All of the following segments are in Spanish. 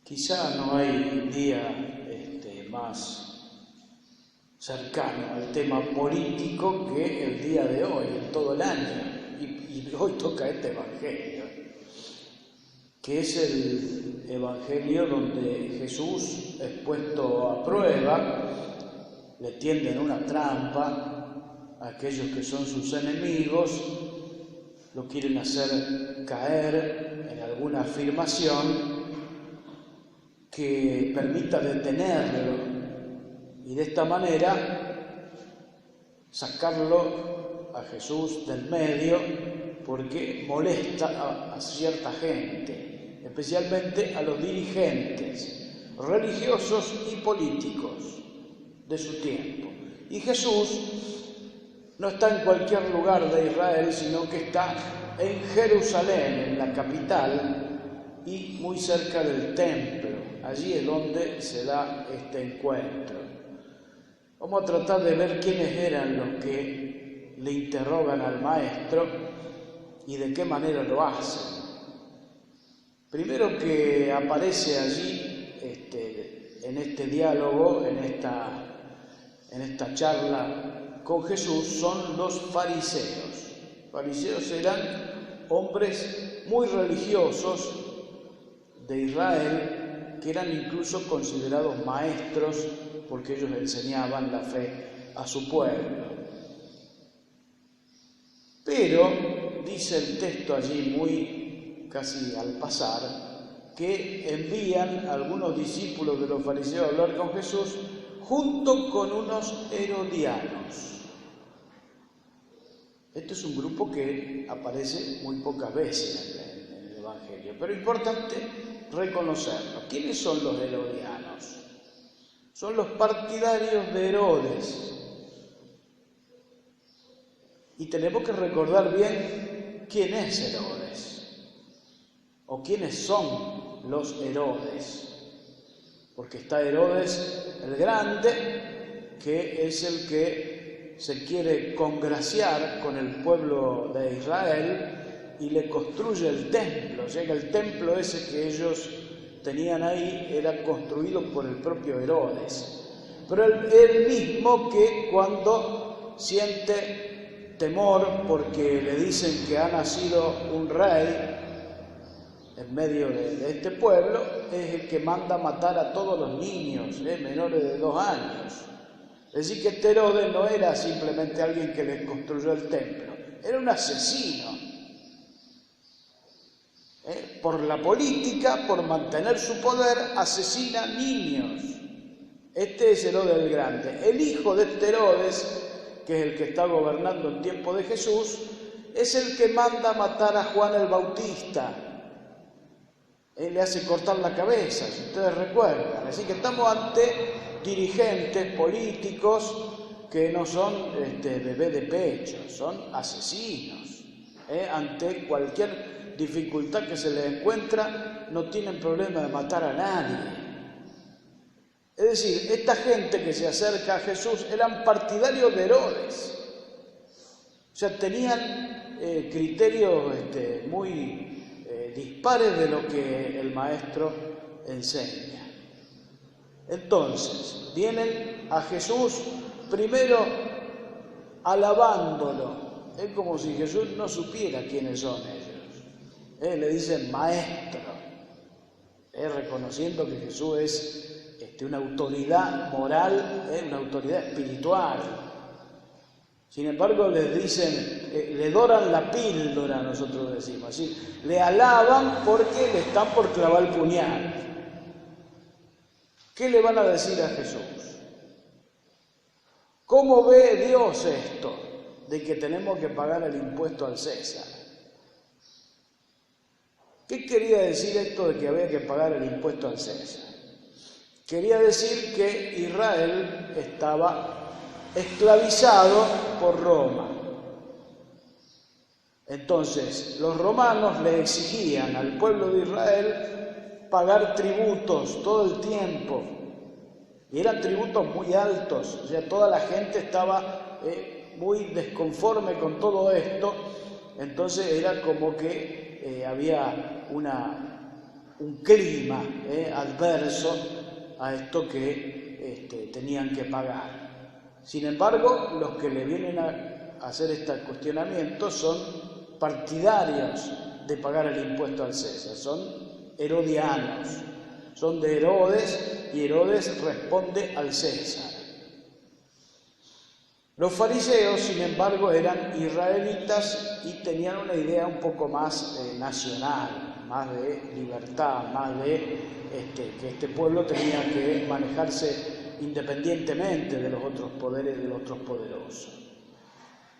Quizá no hay día más cercano al tema político que el día de hoy, en todo el año, y hoy toca este Evangelio, que es el Evangelio donde Jesús es puesto a prueba, le tienden una trampa a aquellos que son sus enemigos, lo quieren hacer caer en alguna afirmación que permita detenerlo y de esta manera sacarlo a Jesús del medio porque molesta a cierta gente, especialmente a los dirigentes religiosos y políticos de su tiempo. Y Jesús no está en cualquier lugar de Israel, sino que está en Jerusalén, en la capital, y muy cerca del templo. Allí es donde se da este encuentro. Vamos a tratar de ver quiénes eran los que le interrogan al maestro y de qué manera lo hacen. Primero que aparece allí en este diálogo, en esta charla con Jesús, son los fariseos. Fariseos eran hombres muy religiosos de Israel, que eran incluso considerados maestros porque ellos enseñaban la fe a su pueblo. Pero dice el texto allí muy casi al pasar que envían a algunos discípulos de los fariseos a hablar con Jesús junto con unos herodianos. Este es un grupo que aparece muy pocas veces en el Evangelio, pero importante reconocerlo. ¿Quiénes son los herodianos? Son los partidarios de Herodes. Y tenemos que recordar bien quién es Herodes, o quiénes son los Herodes. Porque está Herodes el Grande, que es el que se quiere congraciar con el pueblo de Israel y le construye el templo. O sea que el templo ese que ellos tenían ahí era construido por el propio Herodes. Pero él mismo que cuando siente temor porque le dicen que ha nacido un rey en medio de este pueblo, es el que manda matar a todos los niños menores de 2 años. Es decir, que este Herodes no era simplemente alguien que le construyó el templo, era un asesino. Por la política, por mantener su poder, asesina niños. Este es Herodes el Grande. El hijo de este Herodes, que es el que está gobernando en tiempo de Jesús, es el que manda matar a Juan el Bautista. Él le hace cortar la cabeza, si ustedes recuerdan. Así que estamos ante dirigentes políticos que no son bebé de pecho, son asesinos. Ante cualquier dificultad que se les encuentra, no tienen problema de matar a nadie. Es decir, esta gente que se acerca a Jesús eran partidarios de Herodes. O sea, tenían criterios muy dispares de lo que el maestro enseña. Entonces, vienen a Jesús primero alabándolo. Es como si Jesús no supiera quiénes son ellos. Le dicen maestro, reconociendo que Jesús es una autoridad moral, una autoridad espiritual. Sin embargo, les dicen, le doran la píldora, nosotros decimos, así, le alaban porque le están por clavar el puñal. ¿Qué le van a decir a Jesús? ¿Cómo ve Dios esto de que tenemos que pagar el impuesto al César? ¿Qué quería decir esto de que había que pagar el impuesto al César? Quería decir que Israel estaba esclavizado por Roma. Entonces, los romanos le exigían al pueblo de Israel pagar tributos todo el tiempo. Y eran tributos muy altos. O sea, toda la gente estaba muy desconforme con todo esto. Entonces era como que había una un clima adverso a esto que tenían que pagar. Sin embargo, los que le vienen a hacer este cuestionamiento son partidarios de pagar el impuesto al César, son herodianos, son de Herodes y Herodes responde al César. Los fariseos, sin embargo, eran israelitas y tenían una idea un poco más nacional, más de libertad, más de que este pueblo tenía que manejarse independientemente de los otros poderes, de los otros poderosos.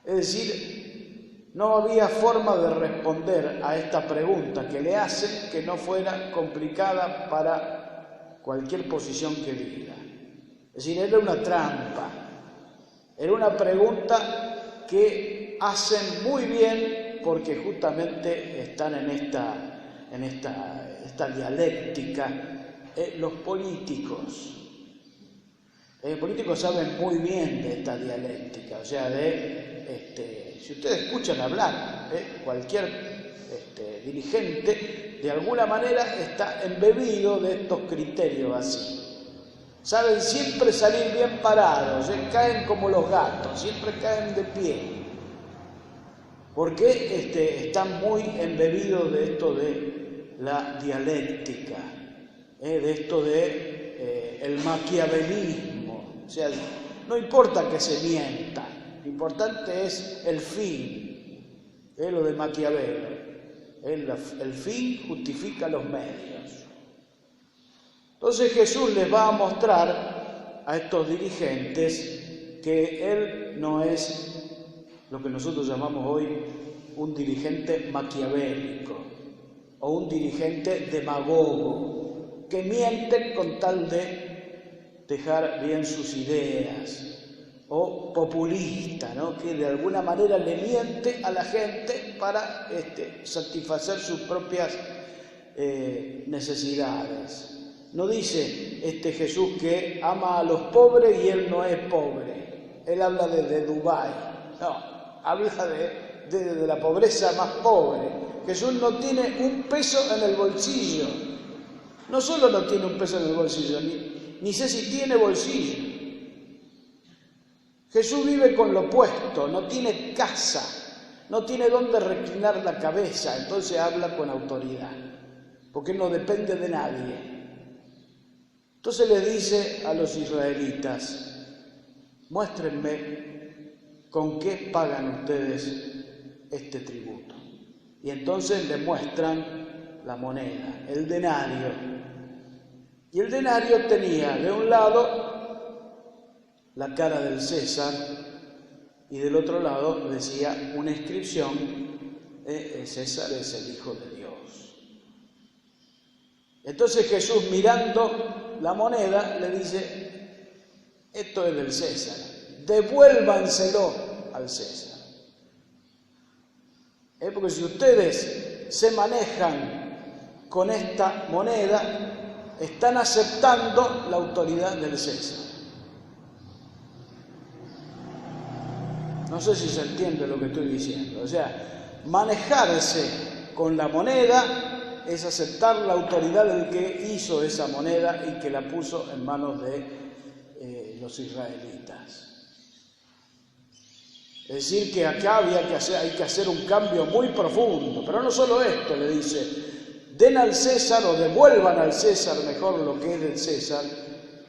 Es decir, no había forma de responder a esta pregunta que le hacen que no fuera complicada para cualquier posición que diga. Es decir, era una trampa. Era una pregunta que hacen muy bien porque justamente están en esta dialéctica. Los políticos saben muy bien de esta dialéctica, o sea, si ustedes escuchan hablar, cualquier dirigente de alguna manera está embebido de estos criterios así. Saben siempre salir bien parados, caen como los gatos, siempre caen de pie, porque están muy embebidos de esto de la dialéctica, de esto de el maquiavelismo. O sea, no importa que se mienta, lo importante es el fin, lo de Maquiavelo. El fin justifica los medios. Entonces Jesús les va a mostrar a estos dirigentes que Él no es lo que nosotros llamamos hoy un dirigente maquiavélico o un dirigente demagogo, que miente con tal de dejar bien sus ideas, o populista, ¿no? Que de alguna manera le miente a la gente para satisfacer sus propias necesidades. No dice Jesús que ama a los pobres y Él no es pobre. Él habla de Dubái. No, habla de la pobreza más pobre. Jesús no tiene un peso en el bolsillo. No solo no tiene un peso en el bolsillo, ni sé si tiene bolsillo. Jesús vive con lo puesto, no tiene casa, no tiene dónde reclinar la cabeza, entonces habla con autoridad, porque no depende de nadie. Entonces les dice a los israelitas, muéstrenme con qué pagan ustedes este tributo. Y entonces le muestran la moneda, el denario. Y el denario tenía de un lado la cara del César y del otro lado decía una inscripción, César es el Hijo de Dios. Entonces Jesús, mirando la moneda, le dice, esto es del César, devuélvanselo al César. Porque si ustedes se manejan con esta moneda, están aceptando la autoridad del César. No sé si se entiende lo que estoy diciendo. O sea, manejarse con la moneda es aceptar la autoridad del que hizo esa moneda y que la puso en manos de los israelitas. Es decir, que acá hay que hacer un cambio muy profundo. Pero no solo esto, le dice, den al César o devuelvan al César mejor lo que es del César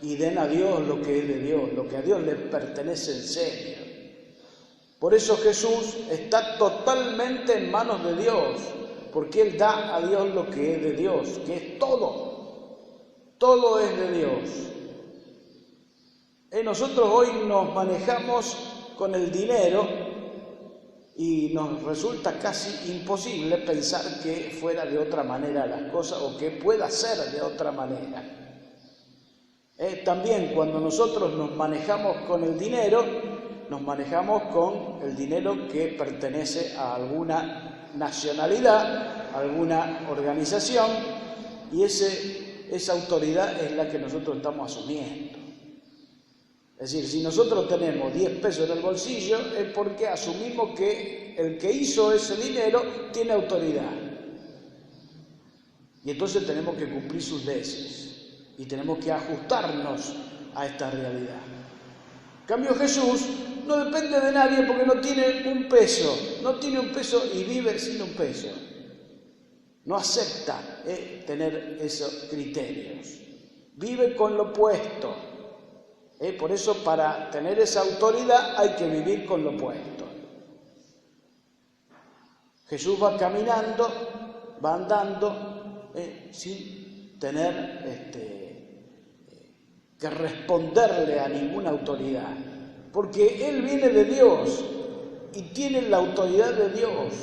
y den a Dios lo que es de Dios, lo que a Dios le pertenece en serio. Por eso Jesús está totalmente en manos de Dios, porque Él da a Dios lo que es de Dios, que es todo. Todo es de Dios. Nosotros hoy nos manejamos con el dinero y nos resulta casi imposible pensar que fuera de otra manera las cosas o que pueda ser de otra manera. También cuando nosotros nos manejamos con el dinero, nos manejamos con el dinero que pertenece a alguna nacionalidad, a alguna organización, y esa autoridad es la que nosotros estamos asumiendo. Es decir, si nosotros tenemos 10 pesos en el bolsillo es porque asumimos que el que hizo ese dinero tiene autoridad. Y entonces tenemos que cumplir sus leyes y tenemos que ajustarnos a esta realidad. En cambio, Jesús no depende de nadie porque no tiene un peso y vive sin un peso. No acepta tener esos criterios. Vive con lo puesto. Por eso, para tener esa autoridad hay que vivir con lo puesto. Jesús va caminando, va andando, sin tener que responderle a ninguna autoridad, porque Él viene de Dios y tiene la autoridad de Dios,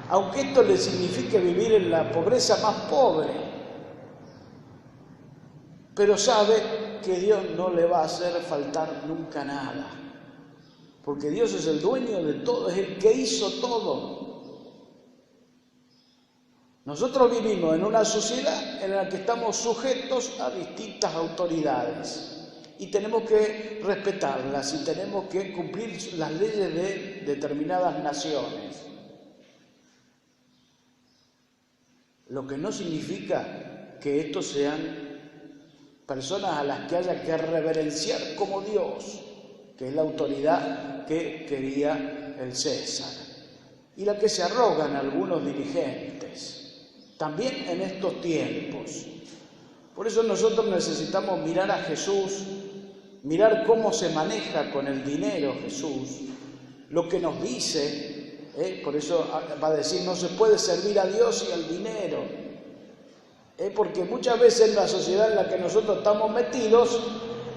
aunque esto le signifique vivir en la pobreza más pobre, pero sabe que Dios no le va a hacer faltar nunca nada, porque Dios es el dueño de todo, es el que hizo todo. Nosotros vivimos en una sociedad en la que estamos sujetos a distintas autoridades y tenemos que respetarlas y tenemos que cumplir las leyes de determinadas naciones. Lo que no significa que estos sean personas a las que haya que reverenciar como Dios, que es la autoridad que quería el César, y la que se arrogan algunos dirigentes. También en estos tiempos. Por eso nosotros necesitamos mirar a Jesús, mirar cómo se maneja con el dinero Jesús, lo que nos dice, por eso va a decir, no se puede servir a Dios y al dinero, porque muchas veces en la sociedad en la que nosotros estamos metidos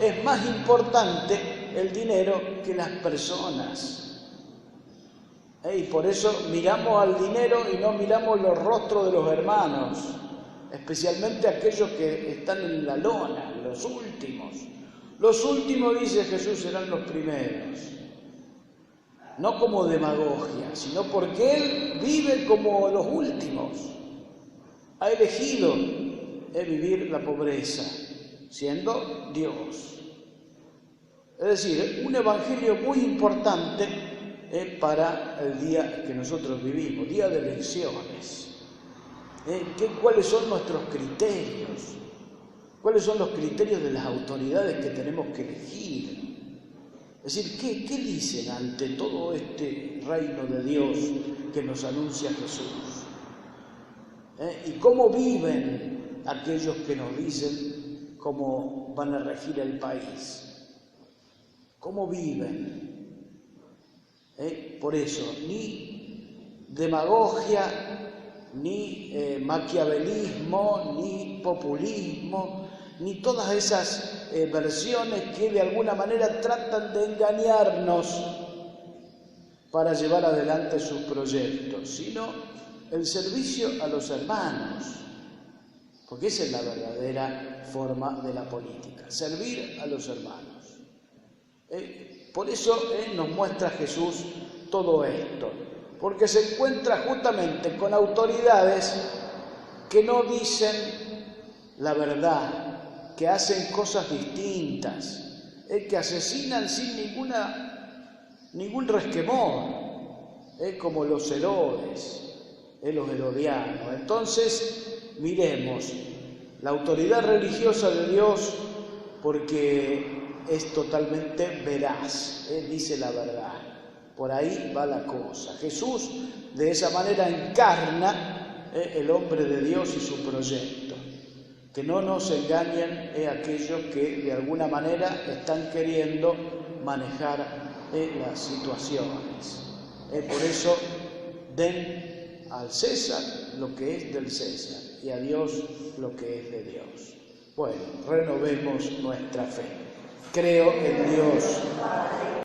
es más importante el dinero que las personas. Y por eso miramos al dinero y no miramos los rostros de los hermanos, especialmente aquellos que están en la lona, los últimos. Los últimos, dice Jesús, serán los primeros. No como demagogia, sino porque Él vive como los últimos. Ha elegido vivir la pobreza, siendo Dios. Es decir, un evangelio muy importante para el día que nosotros vivimos, día de elecciones. ¿Cuáles son nuestros criterios? ¿Cuáles son los criterios de las autoridades que tenemos que elegir? Es decir, ¿qué dicen ante todo este reino de Dios que nos anuncia Jesús? ¿Y cómo viven aquellos que nos dicen cómo van a regir el país? ¿Cómo viven? Por eso, ni demagogia, ni maquiavelismo, ni populismo, ni todas esas versiones que de alguna manera tratan de engañarnos para llevar adelante sus proyectos, sino el servicio a los hermanos, porque esa es la verdadera forma de la política, servir a los hermanos. Por eso nos muestra Jesús todo esto, porque se encuentra justamente con autoridades que no dicen la verdad, que hacen cosas distintas, que asesinan sin ningún resquemor, como los Herodes, los herodianos. Entonces, miremos la autoridad religiosa de Dios, porque es totalmente veraz, dice la verdad. Por ahí va la cosa. Jesús de esa manera encarna el hombre de Dios y su proyecto. Que no nos engañen aquellos que de alguna manera están queriendo manejar las situaciones. Por eso den al César lo que es del César y a Dios lo que es de Dios. Bueno, renovemos nuestra fe. Creo en Dios